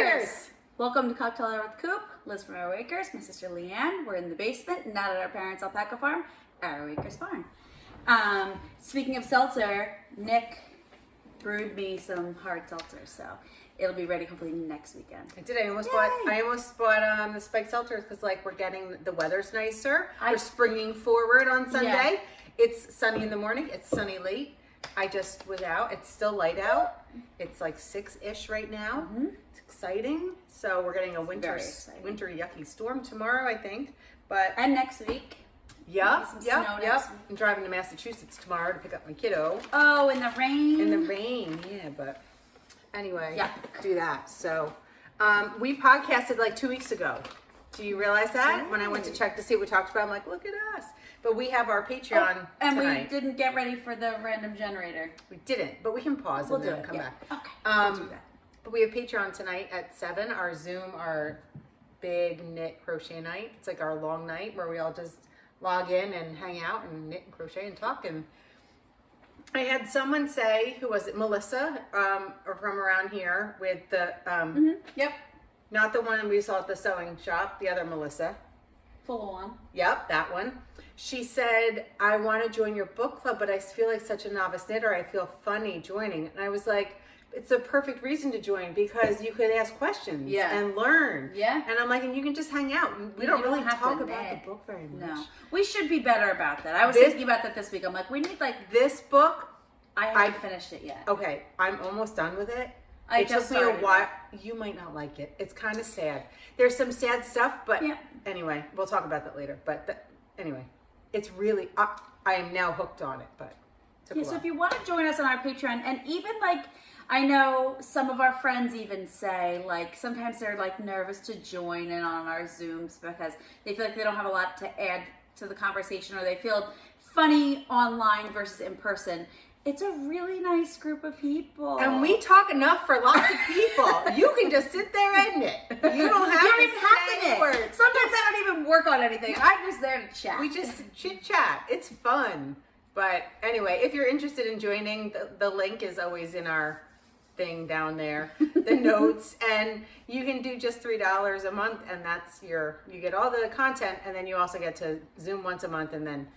Wakers! Welcome to Cocktail Hour with Coop. Liz from Our Wakers, my sister Leanne. We're in the basement, not at our parents' alpaca farm, Our Wakers farm. Speaking of seltzer, Nick brewed me some hard seltzer, so it'll be ready hopefully next weekend. I did. I almost bought the spiked seltzers because we're getting the weather's nicer. We're springing forward on Sunday. Yeah. It's sunny in the morning. It's sunny late. I just was out. It's still light out. It's like 6-ish right now. Mm-hmm. It's exciting. So we're getting a winter yucky storm tomorrow, I think. And next week. Yep. I'm driving to Massachusetts tomorrow to pick up my kiddo. Oh, in the rain. In the rain, yeah. But anyway, do that. So we podcasted like 2 weeks ago. Do you realize that? When I went to check to see what we talked about, I'm like, look at us. But we have our Patreon and tonight. We didn't get ready for the random generator. We didn't, but we can pause and then come back. Okay, we'll do that. But we have Patreon tonight at 7, our Zoom, our big knit crochet night. It's like our long night where we all just log in and hang out and knit and crochet and talk. And I had someone say, who was it, Melissa, or from around here with the, not the one we saw at the sewing shop, the other Melissa. Full on. Yep, that one. She said, I want to join your book club, but I feel like such a novice knitter. I feel funny joining. And I was like, it's a perfect reason to join because you could ask questions and learn. Yeah. And I'm like, and you can just hang out. We don't really talk about the book very much. No. We should be better about that. I was thinking about that this week. I'm like, we need this book. I haven't finished it yet. Okay. I'm almost done with it. It took me a while. You might not like it. It's kind of sad. There's some sad stuff, but anyway, we'll talk about that later. But anyway, it's really, I am now hooked on it, but it took a while. So if you want to join us on our Patreon, and even I know some of our friends even say, sometimes they're nervous to join in on our Zooms because they feel like they don't have a lot to add to the conversation, or they feel funny online versus in person. It's a really nice group of people. And we talk enough for lots of people. You can just sit there and knit. You don't have to say words. Sometimes I don't even work on anything. I'm just there to chat. We just chit chat. It's fun. But anyway, if you're interested in joining, the link is always in our thing down there, the notes. And you can do just $3 a month. And that's you get all the content. And then you also get to Zoom once a month. And then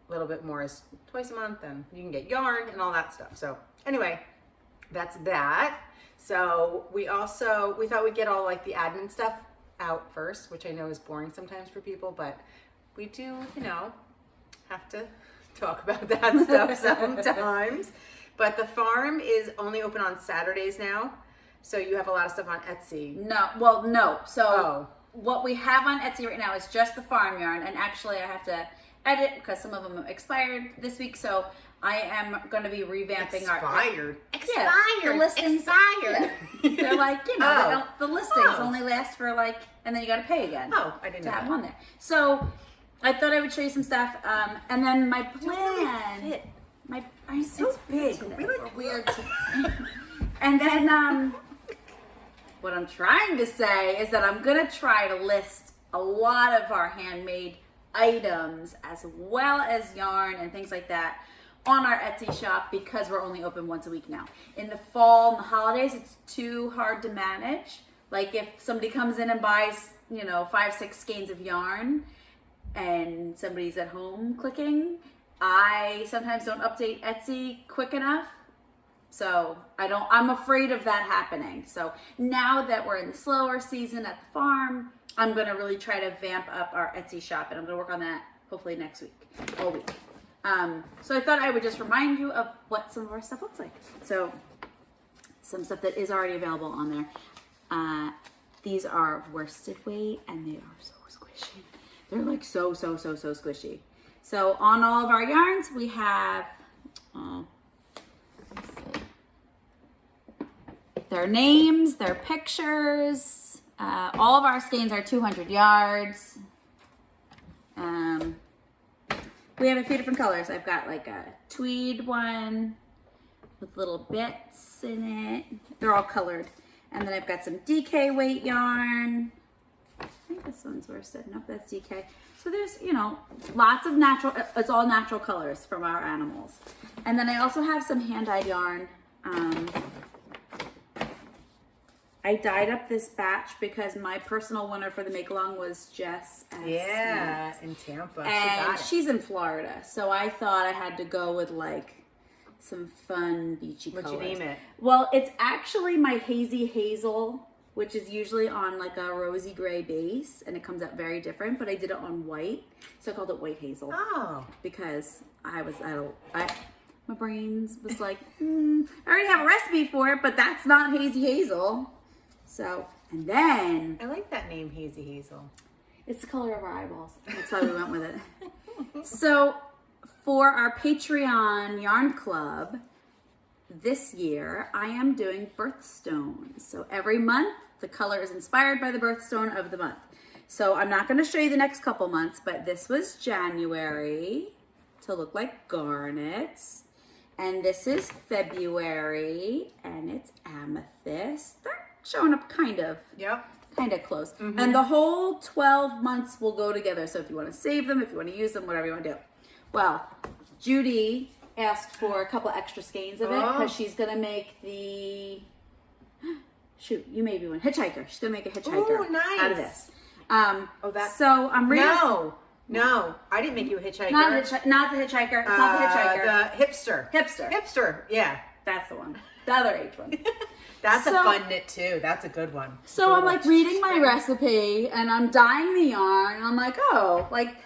a little bit more is twice a month, and you can get yarn and all that stuff. So anyway, that's that. So we thought we'd get all the admin stuff out first, which I know is boring sometimes for people, but we do, have to talk about that stuff sometimes. But the farm is only open on Saturdays now. So you have a lot of stuff on Etsy. No. So what we have on Etsy right now is just the farm yarn, and actually I have to edit because some of them expired this week, so I am going to be revamping our the listings. Expired. They're the listings only last for and then you got to pay again. I didn't know have that. one there. So I thought I would show you some stuff, and then my plan. I'm so big. Really weird. And then what I'm trying to say is that I'm going to try to list a lot of our handmade items as well as yarn and things like that on our Etsy shop because we're only open once a week now. In the fall and the holidays, it's too hard to manage. If somebody comes in and buys, 5-6 skeins of yarn and somebody's at home clicking, I sometimes don't update Etsy quick enough. So I'm afraid of that happening. So now that we're in the slower season at the farm, I'm going to really try to vamp up our Etsy shop, and I'm going to work on that hopefully next week, all week. So I thought I would just remind you of what some of our stuff looks like. So some stuff that is already available on there. These are worsted weight, and they are so squishy. They're so squishy. So on all of our yarns, we have their names, their pictures. All of our skeins are 200 yards. We have a few different colors. I've got a tweed one with little bits in it. They're all colored. And then I've got some DK weight yarn. I think this one's worsted. Nope, that's DK. So there's, lots of natural, it's all natural colors from our animals. And then I also have some hand-dyed yarn. I dyed up this batch because my personal winner for the make-along was Jess S. Yeah, in Tampa. And she's in Florida, so I thought I had to go with like some fun beachy colors. What'd you name it? Well, it's actually my Hazy Hazel, which is usually on like a rosy gray base, and it comes out very different, but I did it on white, so I called it White Hazel. Oh. Because my brains was like, I already have a recipe for it, but that's not Hazy Hazel. So, and then... I like that name, Hazy Hazel. It's the color of our eyeballs. That's why we went with it. So, for our Patreon Yarn Club, this year, I am doing birthstones. So, every month, the color is inspired by the birthstone of the month. So, I'm not going to show you the next couple months, but this was January to look like garnets. And this is February, and it's amethyst. They're showing up kind of close. Mm-hmm. And the whole 12 months will go together. So if you want to save them, if you want to use them, whatever you want to do. Well, Judy asked for a couple extra skeins of it because she's going to make the, shoot, you made me one, hitchhiker. She's going to make a hitchhiker out of this. So I'm reading. No, I didn't make you a hitchhiker. Not the hitchhiker. It's not the hitchhiker. The hipster. Hipster, yeah. That's the one. The other H one. That's a fun knit too. That's a good one. So I'm like reading my recipe and I'm dyeing the yarn and I'm like, oh, like,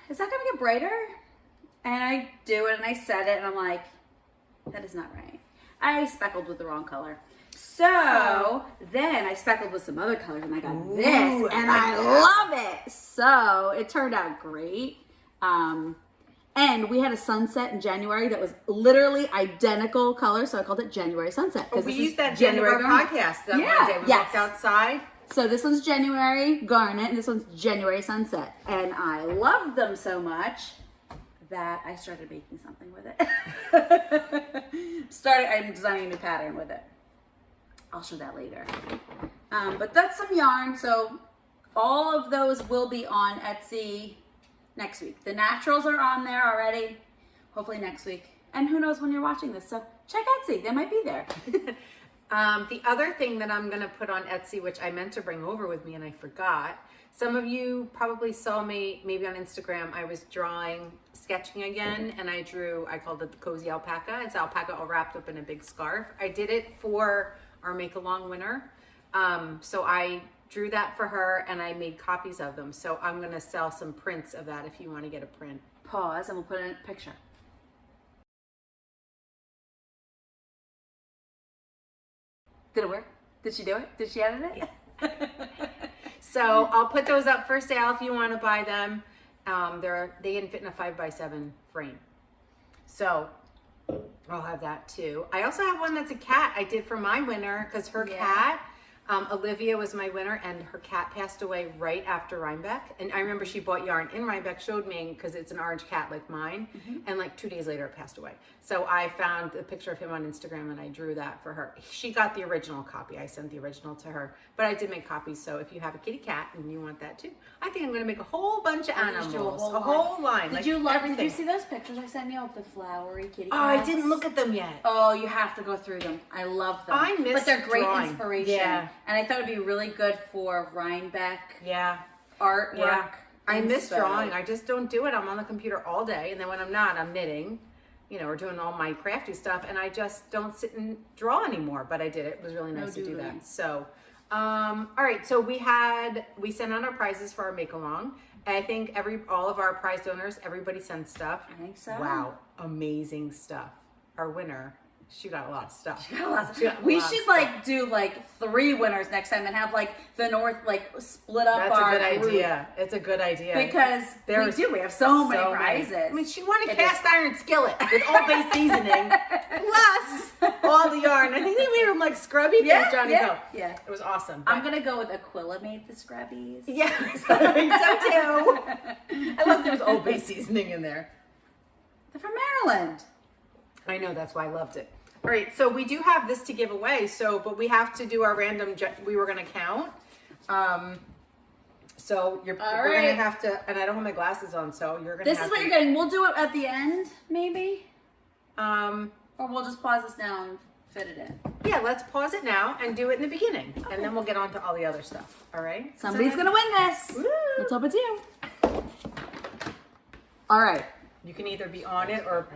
is that gonna get brighter? And I do it and I set it and I'm like, that is not right. I speckled with the wrong color. So then I speckled with some other colors and I got this and I love it. So it turned out great. And we had a sunset in January that was literally identical color, so I called it January Sunset. We used that January podcast that one day. We walked outside. So this one's January Garnet, and this one's January Sunset. And I loved them so much that I started making something with it. I'm designing a new pattern with it. I'll show that later. But that's some yarn, so all of those will be on Etsy next week. The naturals are on there already, hopefully next week. And who knows when you're watching this, so check Etsy, they might be there. The other thing that I'm gonna put on Etsy, which I meant to bring over with me and I forgot, some of you probably saw me maybe on Instagram, I was sketching again, and I called it the Cozy Alpaca. It's alpaca all wrapped up in a big scarf. I did it for our make-along winner. So I drew that for her and I made copies of them. So I'm gonna sell some prints of that if you wanna get a print. Pause and we'll put in a picture. Did it work? Did she do it? Did she edit it? Yeah. So I'll put those up for sale if you wanna buy them. They can fit in a 5x7 frame. So I'll have that too. I also have one that's a cat I did for my winner because her cat, Olivia was my winner, and her cat passed away right after Rhinebeck. And I remember she bought yarn in Rhinebeck, showed me, because it's an orange cat like mine, and like 2 days later it passed away. So I found a picture of him on Instagram and I drew that for her. She got the original copy. I sent the original to her, but I did make copies. So if you have a kitty cat and you want that too, I think I'm going to make a whole bunch of animals, a whole line. Did you see those pictures I sent you of the flowery kitty cats? Oh, I didn't look at them yet. Oh, you have to go through them. I love them. I miss But they're great drawing. inspiration. Yeah. And I thought it'd be really good for Rhinebeck artwork. Yeah. I miss drawing. I just don't do it. I'm on the computer all day, and then when I'm not, I'm knitting, or doing all my crafty stuff, and I just don't sit and draw anymore. But I did it. It was really nice to do that. So, all right. So we sent out our prizes for our make along. I think all of our prize donors, everybody sent stuff. I think so. Wow, amazing stuff. Our winner. She got a lot of stuff. We should do 3 winners next time and have the North split up. That's a good idea. It's a good idea because we have so many prizes. I mean, she won a cast iron skillet with Old Bay seasoning plus all the yarn. I think they made them scrubby for Johnny Go. Yeah, it was awesome. I'm gonna go with Aquila made the scrubbies. Yeah, I think so too. I love there was Old Bay seasoning in there. They're from Maryland. I know, that's why I loved it. All right, so we do have this to give away, but we have to do our random, we were gonna count. So we're gonna have to, and I don't have my glasses on, so you're gonna This is what you're getting. We'll do it at the end, maybe. Or we'll just pause this now and fit it in. Yeah, let's pause it now and do it in the beginning. And then we'll get on to all the other stuff. All right? Somebody's going to win this. Woo! Let's hope it's you. All right. You can either be on it or...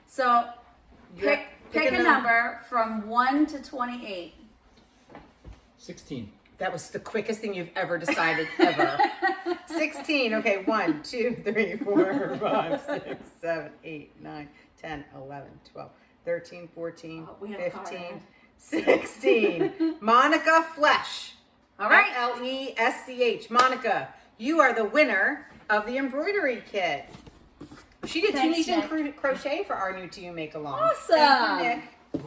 So Yeah, pick a number from 1 to 28. 16. That was the quickest thing you've ever decided, ever. 16. Okay, 1, 2, 3, 4, 5, 6, 7, 8, 9, 10, 11, 12, 13, 14, Oh, we have a 15, 16. Monica Flesh. All right. Lesch. Monica, you are the winner of the embroidery kit. She did Thanks, Tunisian Nick. crochet for our new To You Make Along. Awesome. Thank you, Nick.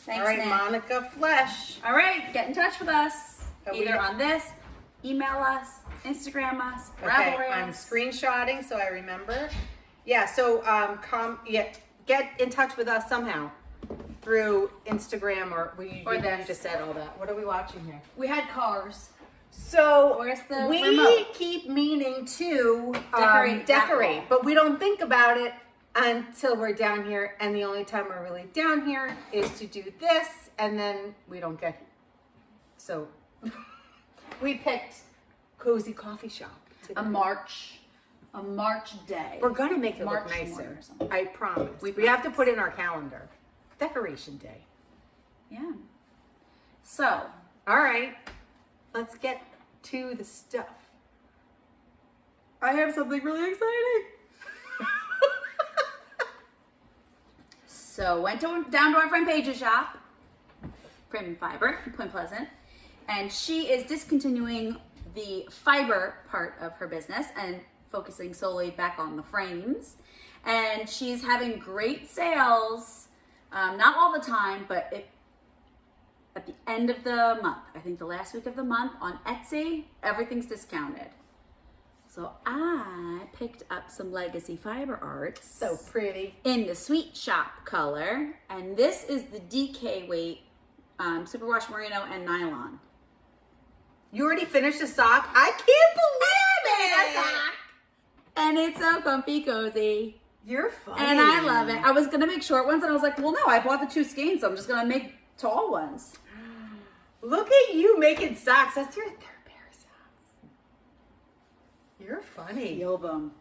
Thanks, All right, Nick. Monica Flesh. All right, get in touch with us. Oh, we Either have- on this, email us, Instagram us, Okay, Ravelry I'm us. screenshotting so I remember. Yeah, so get in touch with us somehow through Instagram or you this. just said all that. What are we watching here? We had cars. So Where's the we remote? keep meaning to Decorate that wall. but we don't think about it until we're down here. And the only time we're really down here is to do this, and then we don't get. So we picked Cozy Coffee Shop. A March day. We're gonna make it March look 1 nicer. or something. I promise. We We have to put in our calendar. Decoration day. Yeah. So, All right. Let's get to the stuff. I have something really exciting. So, went down to our friend Paige's shop, Frame & Fiber in Point Pleasant, and she is discontinuing the fiber part of her business and focusing solely back on the frames. And she's having great sales, not all the time, but at the end of the month, I think the last week of the month on Etsy, everything's discounted. So I picked up some legacy fiber arts. So pretty. In the Sweet Shop color. And this is the DK weight superwash merino and nylon. You already finished the sock? I can't believe it! And it's so comfy cozy. You're funny. And I love it. I was going to make short ones and I was like, well, no, I bought the 2 skeins, so I'm just going to make tall ones. Look at you making socks. That's your third pair of socks. You're funny. Feel them.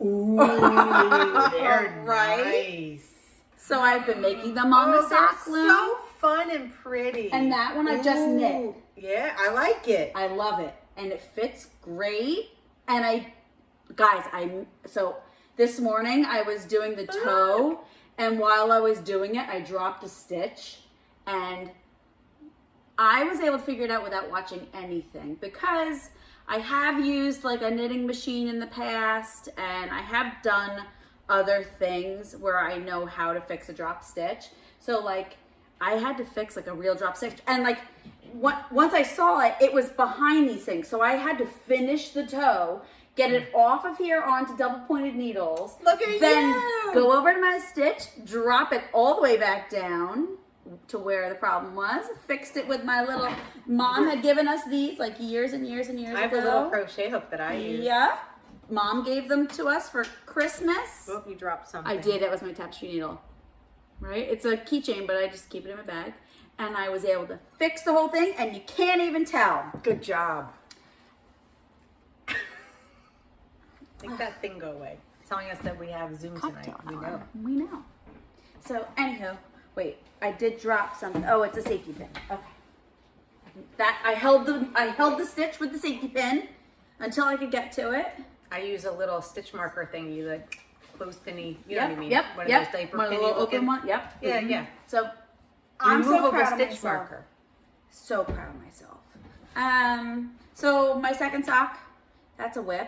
Ooh, they're Right? nice. So I've been making them on the sock they're loom. so fun and pretty. And that one I just knit. Ooh, yeah, I like it. I love it. And it fits great. And so this morning I was doing the toe, and while I was doing it, I dropped a stitch, and I was able to figure it out without watching anything because I have used like a knitting machine in the past, and I have done other things where I know how to fix a drop stitch. So like I had to fix like a real drop stitch, and like once I saw it, it was behind these things. So I had to finish the toe, get it off of here onto double pointed needles. Look at then you. go over to my stitch, drop it all the way back down to where the problem was, fixed it with my little, mom had given us these like years and years and years I have ago. a little crochet hook that I use. Yeah. Mom gave them to us for Christmas. Oh, you dropped something. I did, it was my tapestry needle. Right? It's a keychain, but I just keep it in my bag. And I was able to fix the whole thing, and you can't even tell. Good job. Make that thing go away. Telling us that we have Zoom tonight. We know. We know. So, anywho, wait, I did drop something. Oh, it's a safety pin. Okay. That I held the stitch with the safety pin until I could get to it. I use a little stitch marker thing. You like clothespinny. You know Yep, what I mean? yep, One yep. of those diaper One of the pinny little open looking. one. Yep. Yeah, Mhm. yeah. So I'm so Removable proud of stitch myself. marker. So proud of myself. So my second sock, that's a whip.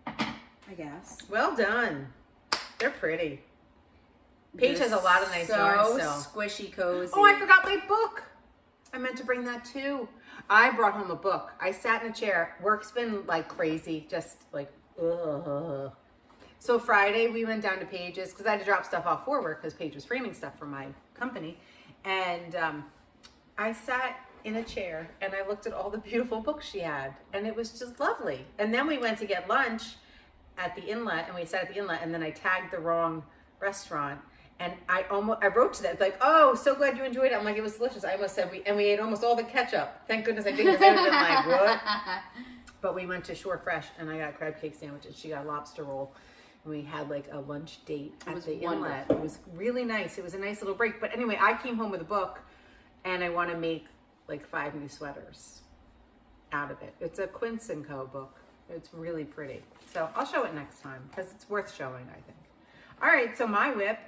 I guess. Well done. They're pretty. Paige has a lot of nice so yarn still. Squishy cozy. Oh, I forgot my book. I meant to bring that too. I brought home a book. I sat in a chair. Work's been like crazy, just like, ugh. So Friday we went down to Paige's because I had to drop stuff off for work because Paige was framing stuff for my company. And I sat in a chair and I looked at all the beautiful books she had, and it was just lovely. And then we went to get lunch at the inlet, and we sat at the inlet, and then I tagged the wrong restaurant. And I wrote to them like, oh, so glad you enjoyed it. I'm like, it was delicious. I almost said we ate almost all the ketchup. Thank goodness I didn't. 'Cause I would have been like, what? But we went to Shore Fresh and I got crab cake sandwiches. She got a lobster roll. And we had like a lunch date at the inlet. It was really nice. It was a nice little break. But anyway, I came home with a book and I want to make like 5 new sweaters out of it. It's a Quince & Co. book. It's really pretty. So I'll show it next time because it's worth showing, I think. All right, so my whip,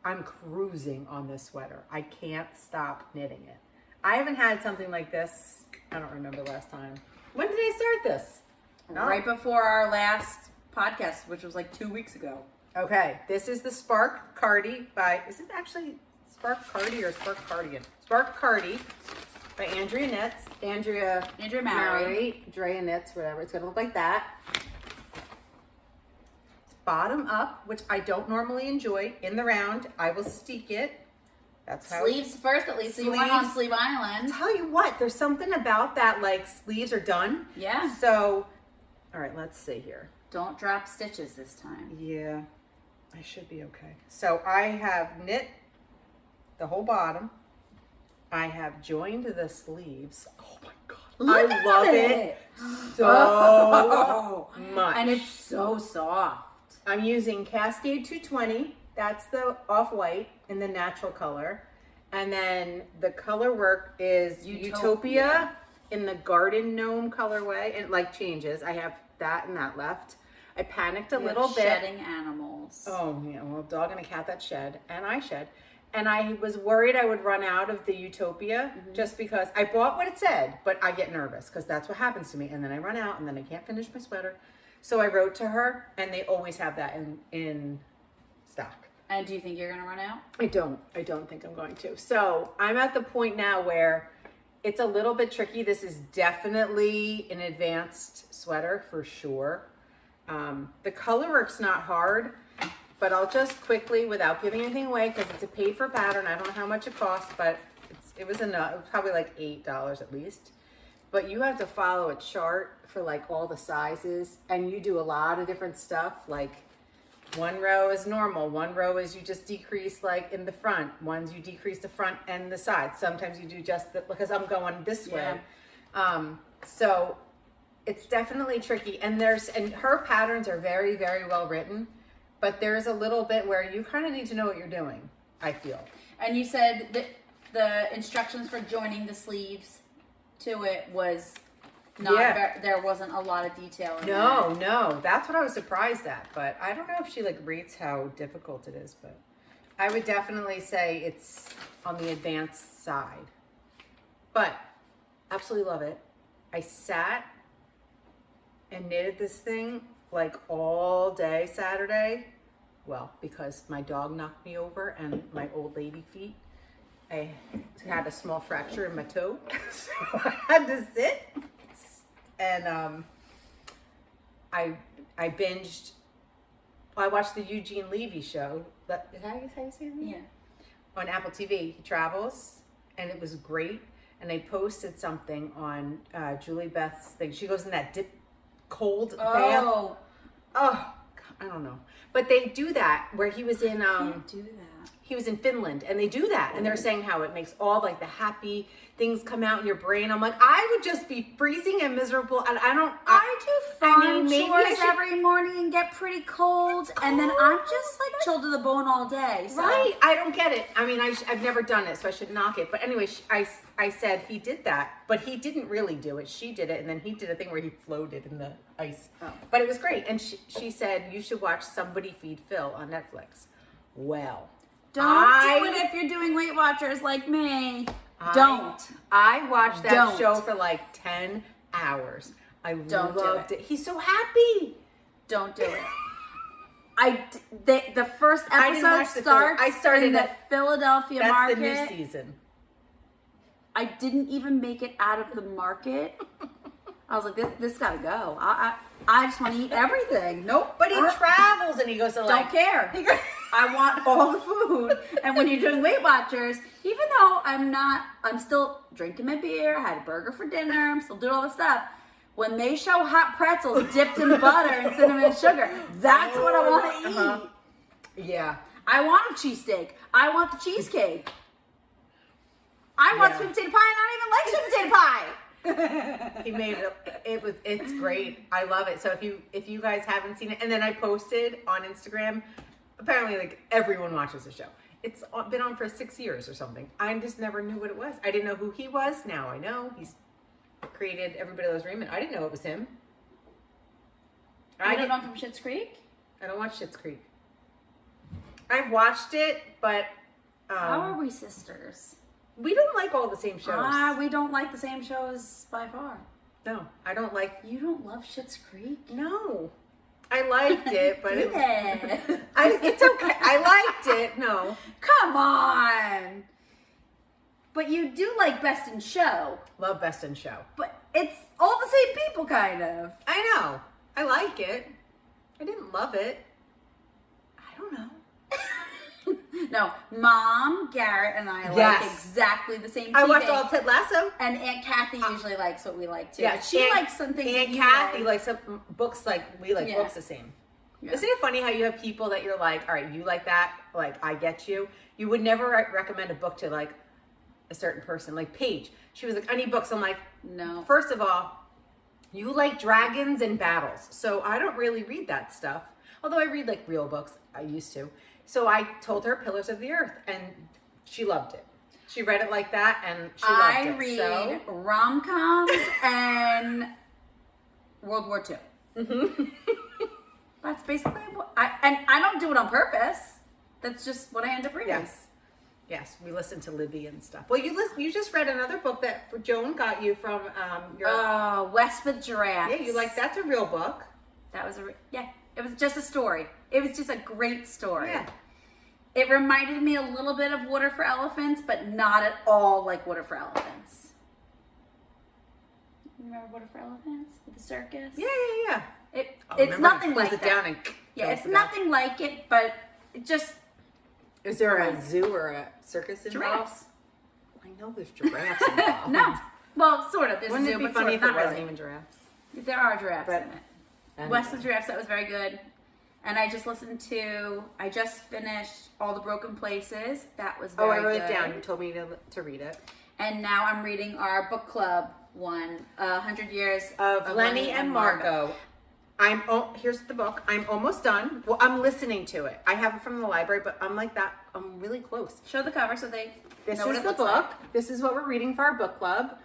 I'm cruising on this sweater. I can't stop knitting it. I haven't had something like this. I don't remember last time. When did I start this? No. Right before our last podcast, which was like 2 weeks ago. Okay, this is the Spark Cardi by, is it actually Spark Cardi or Spark Cardigan? Spark Cardi by Andrea Mowry, Drea Knits, whatever. It's gonna look like that. It's bottom up, which I don't normally enjoy. In the round, I will steek it. That's how Sleeves first, at least. So you went on Sleeve Island. Tell you what, there's something about that, like sleeves are done. Yeah. So, all right, let's see here. Don't drop stitches this time. Yeah, I should be okay. So I have knit the whole bottom. I have joined the sleeves. Oh my God. Look I love at it so much. And it's so soft. I'm using Cascade 220. That's the off-white in the natural color. And then the color work is Utopia in the Garden Gnome colorway. And it like changes. I have that and that left. I panicked a little bit. Shedding animals. Oh, yeah. Well, dog and a cat that shed. And I shed. And I was worried I would run out of the Utopia just because I bought what it said, but I get nervous because that's what happens to me. And then I run out and then I can't finish my sweater. So I wrote to her and they always have that in stock. And do you think you're going to run out? I don't think I'm going to. So I'm at the point now where it's a little bit tricky. This is definitely an advanced sweater for sure. The color work's not hard, but I'll just quickly, without giving anything away, because it's a paid for pattern. I don't know how much it costs, but it was enough. It was probably like $8 at least. But you have to follow a chart for like all the sizes, and you do a lot of different stuff. Like one row is normal, one row is you just decrease like in the front, ones you decrease the front and the sides. Sometimes you do just because I'm going this way. So it's definitely tricky, and her patterns are very, very well written. But there's a little bit where you kind of need to know what you're doing, I feel. And you said that the instructions for joining the sleeves to it was not there wasn't a lot of detail in that. No. That's what I was surprised at. But I don't know if she like rates how difficult it is. But I would definitely say it's on the advanced side. But absolutely love it. I sat and knitted this thing like all day Saturday. Well, because my dog knocked me over and my old lady feet. I had a small fracture in my toe, so I had to sit. And I binged. I watched the Eugene Levy show. Is that how you say his name? Yeah. On Apple TV. He travels, and it was great. And they posted something on Julie Beth's thing. She goes in that cold bath. Oh, I don't know. But they do that where he was in Can't do that. He was in Finland, and they do that, and they're saying how it makes all like the happy things come out in your brain. I'm like, I would just be freezing and miserable, and I do farm maybe chores every morning and get pretty cold, and then I'm just like chilled to the bone all day. So. Right? I don't get it. I mean, I've never done it, so I should knock it. But anyway, I said he did that, but he didn't really do it. She did it, and then he did a thing where he floated in the ice. Oh. But it was great, and she said you should watch Somebody Feed Phil on Netflix. Well. Don't do it if you're doing Weight Watchers like me. Don't. I watched that show for like 10 hours. I loved it. He's so happy. Don't do it. The first episode starts in the Philadelphia market. That's the new season. I didn't even make it out of the market. I was like, this gotta go. I just want to eat everything. Nope. But he travels and he goes to like... Don't care. I want all the food. And when you're doing Weight Watchers, even though I'm still drinking my beer, I had a burger for dinner, I'm still doing all this stuff. When they show hot pretzels dipped in butter and cinnamon sugar, that's what I want to eat. Yeah. I want a cheesesteak. I want the cheesecake. I want Yeah. sweet potato pie, and I don't even like sweet potato pie. He made it's great. I love it. So if you guys haven't seen it, and then I posted on Instagram, apparently like everyone watches the show. It's been on for 6 years or something. I just never knew what it was. I didn't know who he was. Now I know. He's created Everybody Loves Raymond. I didn't know it was him. I don't know from Schitt's Creek. I don't watch Schitt's Creek. I've watched it, but How are we sisters? we don't like all the same shows. We don't like the same shows by far. No, I don't like. You don't love Schitt's Creek? No, I liked it, but Yeah. it's okay. I liked it. No, Come on. But you do like Best in Show. love Best in Show. But it's all the same people, kind of. I know. I like it. I didn't love it. I don't know. No, Mom, Garrett, and I like Yes. exactly the same TV. I watched all of Ted Lasso. And Aunt Kathy usually likes what we like too. Yeah, But she likes some things that Aunt you Kathy like. likes some books like we like Yeah. books the same. Yeah. Isn't it funny how you have people that you're like, all right, you like that, like I get you. You would never recommend a book to like a certain person, like Paige. She was like, I need books. I'm like, No. first of all, you like dragons and battles, so I don't really read that stuff. Although I read like real books, I used to. So I told her Pillars of the Earth, and she loved it. She read it like that, and she loved it. I read So, rom-coms and World War II. mm-hmm. That's basically what I don't do it on purpose. That's just what I end up reading. Yes, we listen to Libby and stuff. Well, you just read another book that Joan got you from your. West with Giraffes. Yeah, you like that's a real book. That was it was just a story. It was just a great story. Yeah. It reminded me a little bit of Water for Elephants, but not at all like Water for Elephants. You remember Water for Elephants with the circus? Yeah. It's Remember nothing he like pulls that. it down and Yeah, throws it's it out. nothing like it, but it just Is there a zoo or a circus involved? giraffes. I know there's giraffes involved. No, well, sort of. There's Wouldn't a it zoo, be but funny sort if of it not wasn't really. even giraffes? There are giraffes But- in it. Anyway. West with Giraffes, that was very good. And I just finished All the Broken Places. That was Oh, very I wrote good. it down. You told me to read it. And now I'm reading our book club one, 100 Years Of Lenni and Margot. Here's the book. I'm almost done. Well, I'm listening to it. I have it from the library, but I'm like that. I'm really close. Show the cover so they This know what is it the looks book. like. This is what we're reading for our book club.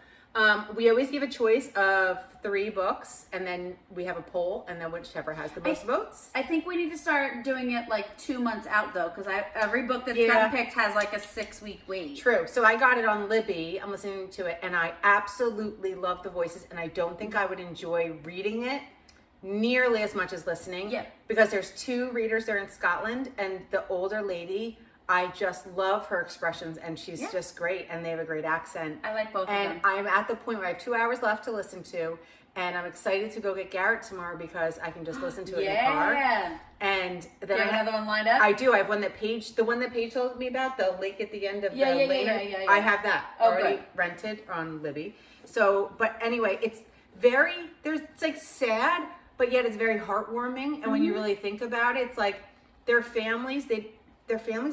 We always give a choice of 3 books, and then we have a poll, and then whichever has the most votes. I think we need to start doing it like 2 months out though, because every book that's Yeah. gotten picked has like a 6-week wait. True. So I got it on Libby. I'm listening to it, and I absolutely love the voices, and I don't think I would enjoy reading it nearly as much as listening. Yeah. Because there's 2 readers there in Scotland, and the older lady, I just love her expressions, and she's Yeah. just great, and they have a great accent. I like both of And them. I'm at the point where I have 2 hours left to listen to, and I'm excited to go get Garrett tomorrow because I can just listen to it in the car. Yeah. And Do then you have another one lined up? I do. I have the one that Paige told me about, the lake at the end of the lane. Yeah. I have that Oh, already good. rented on Libby. So, but anyway, it's like sad, but yet it's very heartwarming. And when you really think about it, it's like their families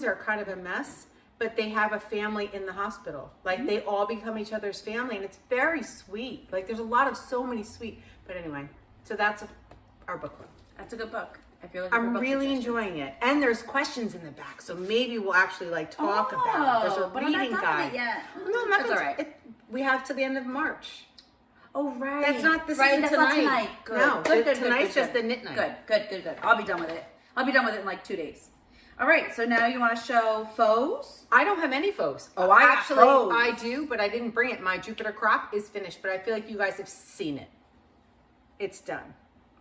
are kind of a mess, but they have a family in the hospital. Like they all become each other's family, and it's very sweet. Like there's so many sweet. But anyway, so that's our book club. That's a good book. I feel like I'm really enjoying it, and there's questions in the back, so maybe we'll actually like talk about it. There's a but I'm not reading done with guide. it yet. No, I'm not That's gonna. all right. We have to the end of March. Oh, right. That's not this. Right, isn't that's tonight. not tonight. Good. No, Good, tonight's good, just the knit night. Good. I'll be done with it. I'll be done with it in like 2 days. All right, so now you want to show foes? I don't have any foes. Oh, I got actually foes. I do, but I didn't bring it. My Jupiter crop is finished, but I feel like you guys have seen it. It's done.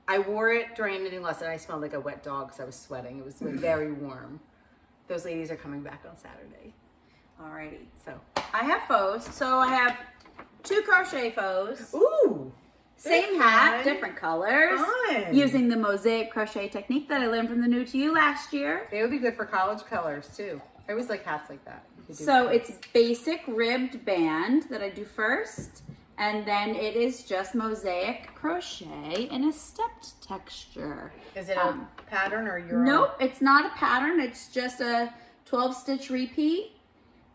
I wore it during a knitting lesson. I smelled like a wet dog because I was sweating. It was very warm. Those ladies are coming back on Saturday. Alrighty. So, I have foes. So I have 2 crochet foes. ooh, Same they're hat, fun. different colors. Fun. Using the mosaic crochet technique that I learned from the New to You last year. They would be good for college colors too. I always like hats like that. You could do So that. it's basic ribbed band that I do first. And then it is just mosaic crochet in a stepped texture. Is it a pattern or your Nope, it's not a pattern. It's just a 12 stitch repeat.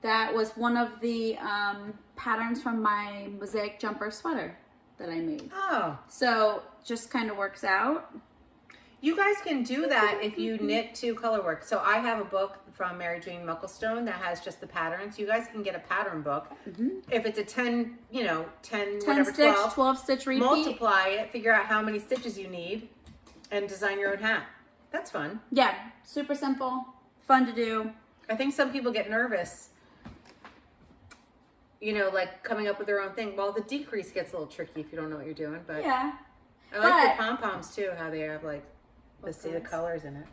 That was one of the patterns from my mosaic jumper sweater that I made. Oh. So just kind of works out. You guys can do that if you knit to color work. So I have a book from Mary Jane Mucklestone that has just the patterns. You guys can get a pattern book. If it's a 10 whatever, stitch, 12 stitch repeat. multiply it, figure out how many stitches you need, and design your own hat. That's fun. Yeah, super simple, fun to do. I think some people get nervous, like coming up with their own thing. Well, the decrease gets a little tricky if you don't know what you're doing, but Yeah. I like the pom-poms too, how they have like the colors in it.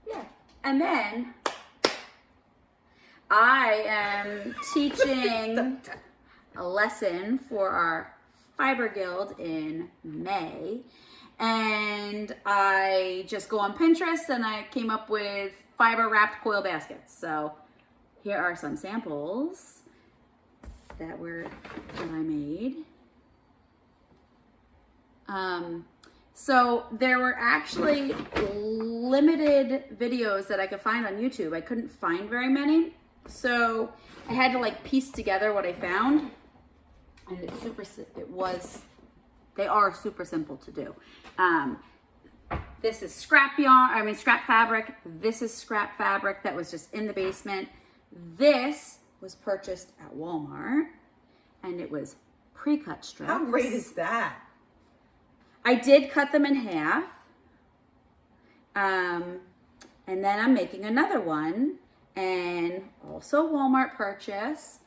Yeah. And then I am teaching a lesson for our Fiber Guild in May. And I just go on Pinterest and I came up with fiber wrapped coil baskets. So here are some samples that I made. So there were actually limited videos that I could find on YouTube. I couldn't find very many. So I had to like piece together what I found. And they are super simple to do. This is scrap fabric. This is scrap fabric that was just in the basement. This was purchased at Walmart and it was pre-cut strips. How great is that? I did cut them in half. And then I'm making another one, and also Walmart purchase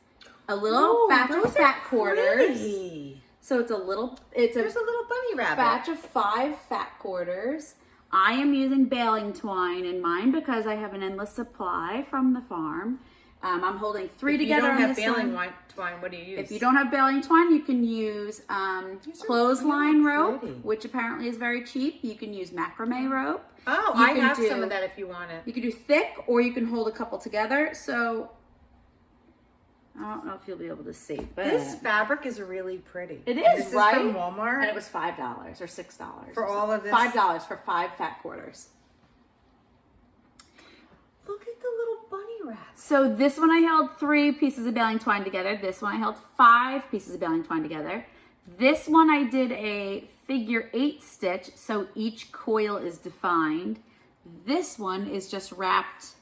a little batch of fat quarters. Pretty. So there's a little bunny rabbit. batch of 5 fat quarters. I am using baling twine in mine because I have an endless supply from the farm. I'm holding 3 together on this one. If you don't have baling twine, what do you use? If you don't have baling twine, you can use clothesline rope, pretty. which apparently is very cheap. You can use macrame rope. Oh, You I can have do- some of that if you want it. You can do thick, or you can hold a couple together. So I don't know if you'll be able to see, but This fabric is really pretty. it is, This right? is from Walmart. And it was $5 or $6 For all of this? $5 for 5 fat quarters. Look at the little bunny rabbit. So this one I held 3 pieces of baling twine together. This one I held 5 pieces of baling twine together. This one I did a figure 8 stitch, so each coil is defined. This one is just wrapped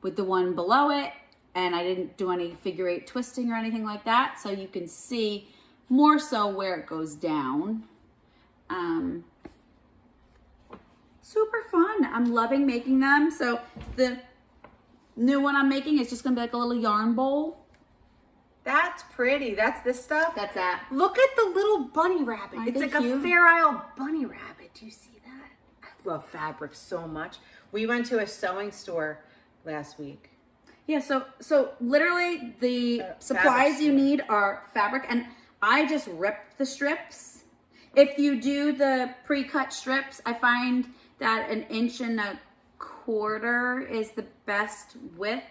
with the one below it, and I didn't do any figure 8 twisting or anything like that, so you can see more so where it goes down. Super fun. I'm loving making them. So the new one I'm making is just gonna be like a little yarn bowl. That's pretty. That's this stuff? That's that. Look at the little bunny rabbit. Aren't It's they like cute? a Fair Isle bunny rabbit. Do you see that? I love fabric so much. We went to a sewing store last week. Yeah, so literally the supplies fabric you strip. need are fabric, and I just ripped the strips. If you do the pre-cut strips, I find that 1 1/4 inches is the best width.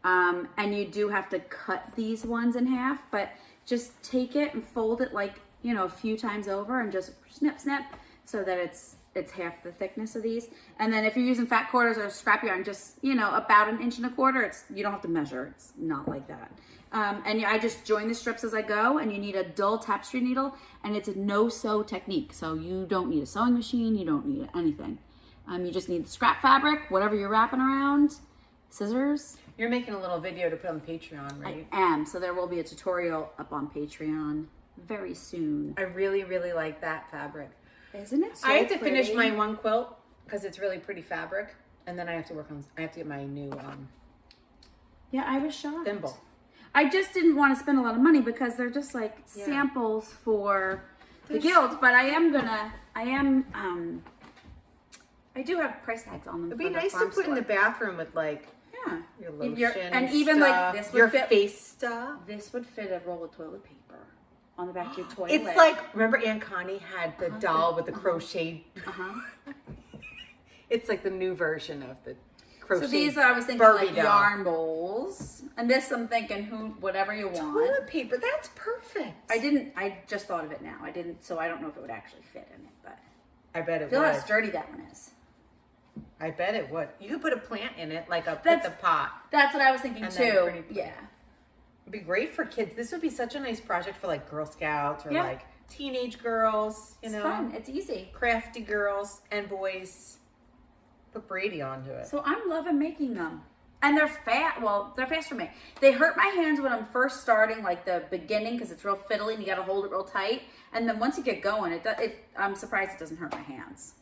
And you do have to cut these ones in half, but just take it and fold it like, a few times over and just snip, snip so that it's half the thickness of these. And then if you're using fat quarters or scrap yarn, just, about 1 1/4 inches, you don't have to measure. It's not like that. And I just join the strips as I go, and you need a dull tapestry needle, and it's a no-sew technique. So you don't need a sewing machine, you don't need anything. You just need scrap fabric, whatever you're wrapping around, scissors. You're making a little video to put on Patreon, right? I am, so there will be a tutorial up on Patreon very soon. I really, really like that fabric. Isn't it so I have to finish pretty? my one quilt because it's really pretty fabric. And then I have to get my new Yeah, I was shocked. thimble. I just didn't want to spend a lot of money because they're just like samples for the guild, but I do have price tags on them. It'd be for the nice to farm put in the store. bathroom with like Yeah. your If lotion you're- and even stuff, like this would your fit face stuff. This would fit a roll of toilet paper on the back of your toilet. It's like, remember Aunt Connie had the doll with the crochet? Uh-huh. It's like the new version of the crochet. So these I was thinking Barbie like doll. yarn bowls, and this I'm thinking whatever you want. Toilet paper. That's perfect. I just thought of it now. I didn't, so I don't know if it would actually fit in it, but I bet I it feel would. how sturdy that one is. I bet it would. You could put a plant in it, like a That's- the pot. That's what I was thinking And then too. pretty- Yeah. It'd be great for kids. This would be such a nice project for like Girl Scouts or Yeah. like teenage girls, you It's know, fun. It's easy. crafty girls and boys. Put Brady onto it. So I'm loving making them. And they're fat. Well, they're fast for me. They hurt my hands when I'm first starting, like the beginning, because it's real fiddly and you got to hold it real tight. And then once you get going, I'm surprised it doesn't hurt my hands.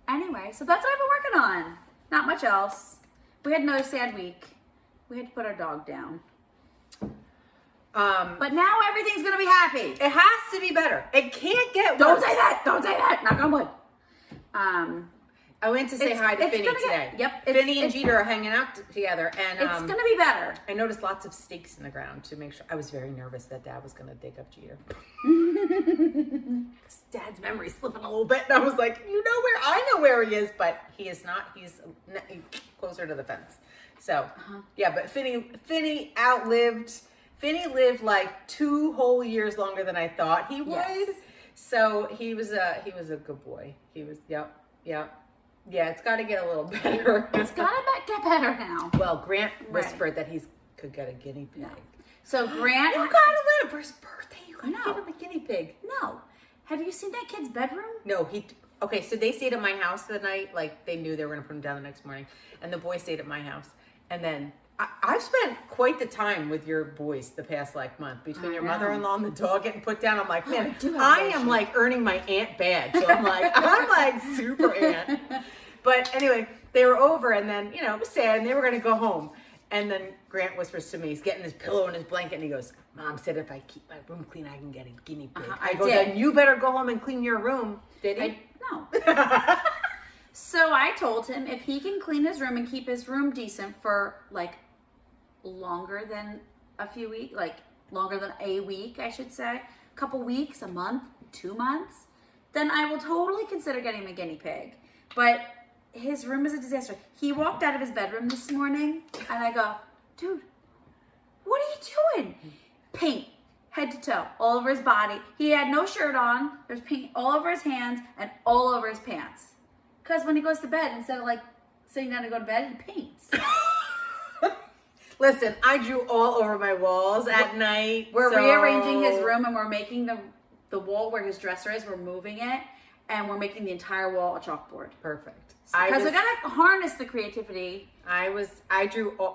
Anyway, so that's what I've been working on. Not much else. We had another sad week. We had to put our dog down. But now everything's gonna be happy. It has to be better. It can't get worse. Don't say that. Don't say that. Knock on wood. I went to say hi to it's Finny gonna today. get- yep, Finny and it's- Jeter are hanging out together, and It's gonna be better. I noticed lots of stakes in the ground to make sure. I was very nervous that Dad was going to dig up Jeter. Dad's memory's slipping a little bit, and I was like, I know where he is, but he is not. He's closer to the fence. So, yeah, but Finny lived like 2 whole years longer than I thought he would. Yes. So he was a good boy. He was, yep. Yeah, it's got to get a little better. It's gotta get better now. Well, Grant whispered that he could get a guinea pig. No. So Grant, You gotta let him for his birthday. You gotta No. get him a guinea pig. no. Have you seen that kid's bedroom? No, okay, so they stayed at my house the night, like they knew they were gonna put him down the next morning. And the boy stayed at my house. And then I've spent quite the time with your boys the past like month between your know. mother-in-law and the dog getting put down. I'm like, man, I do have I those am shit. like earning my aunt badge. So I'm like super aunt. But anyway, they were over and then, it was sad and they were gonna go home. And then Grant whispers to me, he's getting his pillow and his blanket and he goes, Mom said if I keep my room clean, I can get a guinea pig. I go, did. then you better go home and clean your room. Did he? No. So I told him if he can clean his room and keep his room decent for like longer than a few weeks, like longer than a week, I should say, a couple weeks, a month, 2 months, then I will totally consider getting him a guinea pig. But his room is a disaster. He walked out of his bedroom this morning and I go, dude, what are you doing? Paint, head to toe, all over his body. He had no shirt on. There's paint all over his hands and all over his pants. Because when he goes to bed, instead of like sitting down to go to bed, he paints. Listen, I drew all over my walls at night. We're so- rearranging his room and we're making the wall where his dresser is, we're moving it. And we're making the entire wall a chalkboard. Perfect. Because we gotta harness the creativity.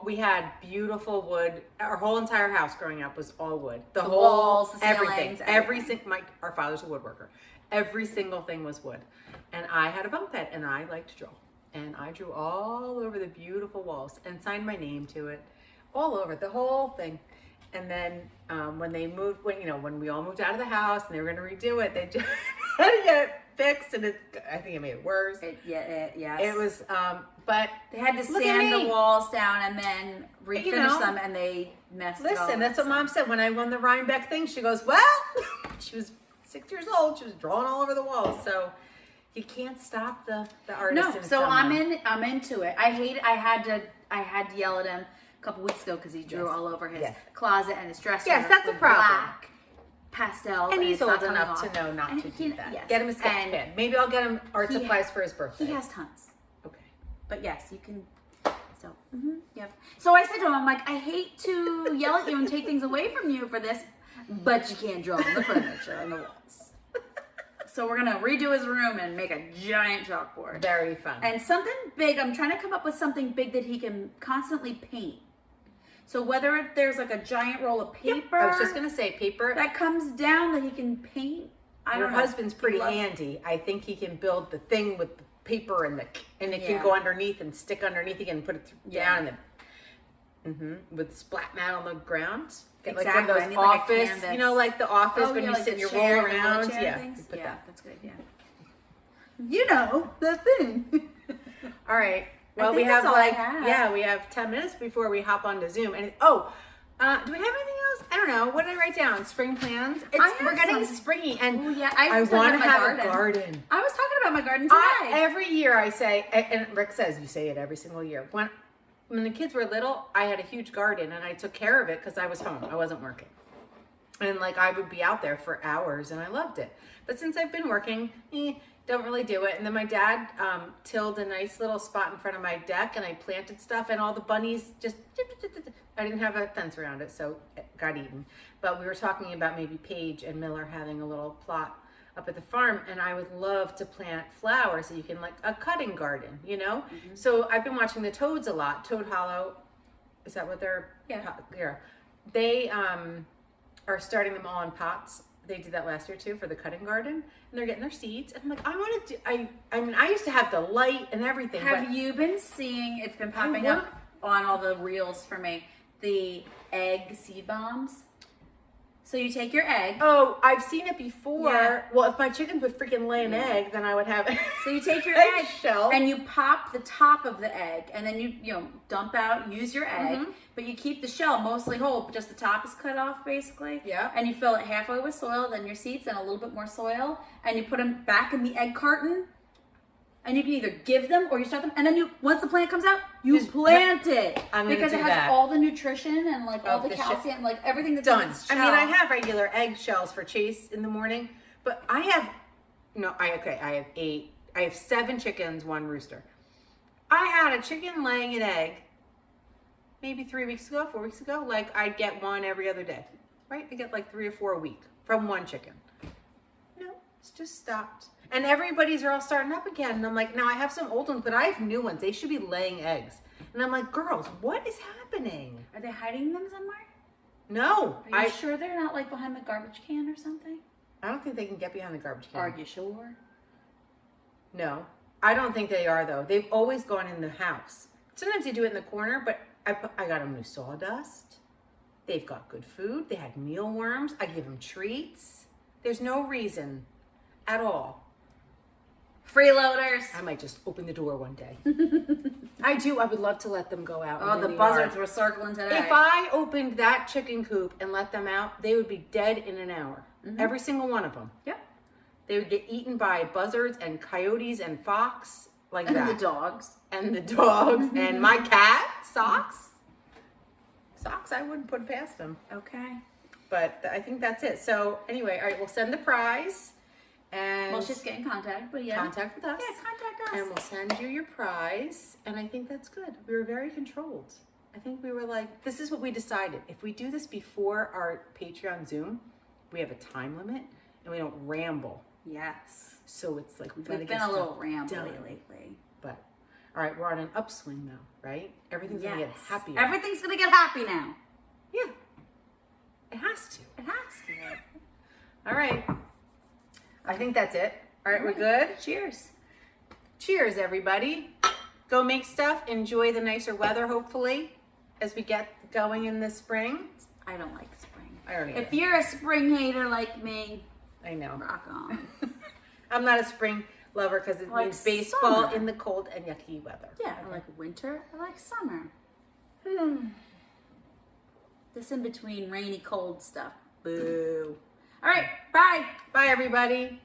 We had beautiful wood. Our whole entire house growing up was all wood. The whole, walls, the everything. ceilings, Our father's a woodworker. Every single thing was wood. And I had a bunk bed and I liked to draw. And I drew all over the beautiful walls and signed my name to it. All over, the whole thing. And then when we all moved out of the house and they were going to redo it, they just had to get it fixed. And I think it made it worse. Yes. It was, but They had to look at sand the me. walls down and then refinish know, them, and they messed it all Listen, up. that's what Mom said when I won the Rhinebeck thing. She goes, well, she was 6 years old. She was drawing all over the walls. So you can't stop the artist. No, in so someone. I'm into it. I had to yell at him a couple weeks ago because he drew Yes. all over his Yes. closet and his dresser. Yes, that's a with problem. Black pastels, And he's it's not old coming enough off. to know not And to he- do that. yes. Get him a sketch And pad. Maybe I'll get him art he supplies for his birthday. He has tons. Okay. But yes, you can. So, yep. So I said to him, I'm like, I hate to yell at you and take things away from you for this, but you can't draw on the furniture and the walls. So we're gonna redo his room and make a giant chalkboard. Very fun. And something big. I'm trying to come up with something big that he can constantly paint. So whether there's like a giant roll of paper, I was just gonna say paper. that comes down that he can paint. I Your don't know. husband's He pretty loves- handy. I think he can build the thing with the paper and it Yeah. can go underneath and stick underneath. He can put it Yeah. down and then with splat mat on the ground. Get like Exactly. one I of need those like a office, canvas. like the office when you like sit and the you chair roll and the around. chair Yeah. things? you put Yeah, that. that's good. Yeah. You know the thing. All right. Well, think we have that's all I like have. we have 10 minutes before we hop onto Zoom. And Do we have anything else? I don't know. What did I write down? Spring plans. We're getting something. springy, and Oh, yeah. I want to have a garden. I was talking about my garden today. Every year I say, and Rick says you say it every single year. When the kids were little, I had a huge garden, and I took care of it because I was home. I wasn't working, and like I would be out there for hours, and I loved it. But since I've been working, don't really do it. And then my dad tilled a nice little spot in front of my deck, and I planted stuff, and all the bunnies just. I didn't have a fence around it, so it got eaten. But we were talking about maybe Paige and Miller having a little plot up at the farm, and I would love to plant flowers so you can, like, a cutting garden, you know? Mm-hmm. So I've been watching the Toads a lot. Toad Hollow, is that what they're? Yeah. They are starting them all in pots. They did that last year too for the cutting garden, and they're getting their seeds. And I'm like, I want to do. I mean, I used to have the light and everything. Have you been seeing? It's been popping up on all the reels for me. The egg seed bombs. So you take your egg. Oh, I've seen it before. Yeah. Well, if my chickens would freaking lay an egg, then I would have it. So you take your egg shell and you pop the top of the egg, and then you dump out, use your egg, but you keep the shell mostly whole, but just the top is cut off basically. Yeah. And you fill it halfway with soil, then your seeds, and a little bit more soil, and you put them back in the egg carton. And you can either give them or you start them, and then once the plant comes out, you just plant it because it has all the nutrition and like all the calcium, like everything that's done. I mean, I have regular egg shells for Chase in the morning, but I have I have 7 chickens, 1 rooster. I had a chicken laying an egg maybe 3 weeks ago, 4 weeks ago. Like I'd get 1 every other day, right? I get like 3 or 4 a week from 1 chicken. No, it's just stopped. And everybody's are all starting up again. And I'm like, now I have some old ones, but I have new ones. They should be laying eggs. And I'm like, girls, what is happening? Are they hiding them somewhere? No. Are you sure they're not like behind the garbage can or something? I don't think they can get behind the garbage can. Are you sure? No. I don't think they are, though. They've always gone in the house. Sometimes they do it in the corner, but I got them new sawdust. They've got good food. They had mealworms. I give them treats. There's no reason at all. Freeloaders. I might just open the door one day. I do. I would love to let them go out. Oh, the buzzards were circling today. If I opened that chicken coop and let them out, they would be dead in an hour. Every single one of them. Yep. They would get eaten by buzzards and coyotes and fox, like that. And the dogs. And the dogs. And my cat, Socks. Socks, I wouldn't put past them. Okay. But I think that's it. So anyway, all right, we'll send the prize. And well, just get in contact, but yeah. Contact with us. Yeah, contact us. And we'll send you your prize. And I think that's good. We were very controlled. I think we were like, this is what we decided. If we do this before our Patreon Zoom, we have a time limit and we don't ramble. Yes. So it's like we've got to get been a little stuff rambly done. lately. But all right, we're on an upswing now, right? Everything's gonna get happier. Everything's gonna get happy now. Yeah. It has to. It has to. All right. I think that's it. All right, we're good? Cheers. Cheers, everybody. Go make stuff. Enjoy the nicer weather, hopefully, as we get going in the spring. I don't like spring. I don't either. If you're a spring hater like me, I know. rock on. I'm not a spring lover because it like means baseball summer. in the cold and yucky weather. Yeah, I like winter. I like summer. This in between rainy, cold stuff. Boo. All right, bye. Bye, everybody.